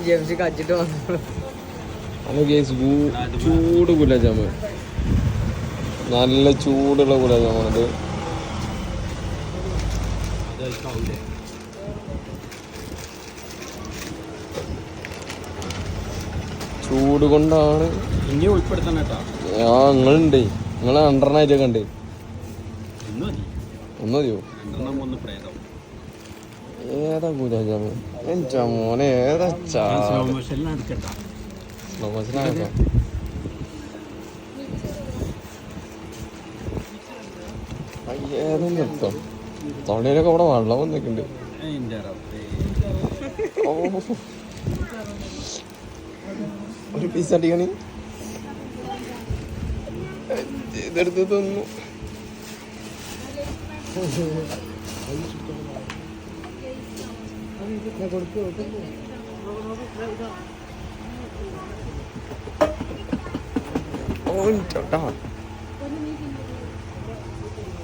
ജെംസി കച്ചിട്ട് വന്നു. ചൂട് ഗുലാബ് ജാമുൻ, നല്ല ചൂടുള്ള ഗുലാബ് ജാമുനത്. ചൂട് കൊണ്ടാണ് ഇനി ഉൾപ്പെടുത്തണം കേട്ടോ. നിങ്ങളുണ്ട്, നിങ്ങളെ 2 ഉണ്ട്. ഒന്ന് മതിയോ? ഏതാ ഗുലാബ് ജാമുൻ എൻ്റെ മോനെ? ഏതാ ഏതും നിർത്താം. തൊള്ളയിലൊക്കെ ഇവിടെ വെള്ളം വന്നിട്ടുണ്ട്. ഒരു പീസ് അടിക്കണി ഇതെടുത്ത് തന്നു. ഓ ചേട്ടാ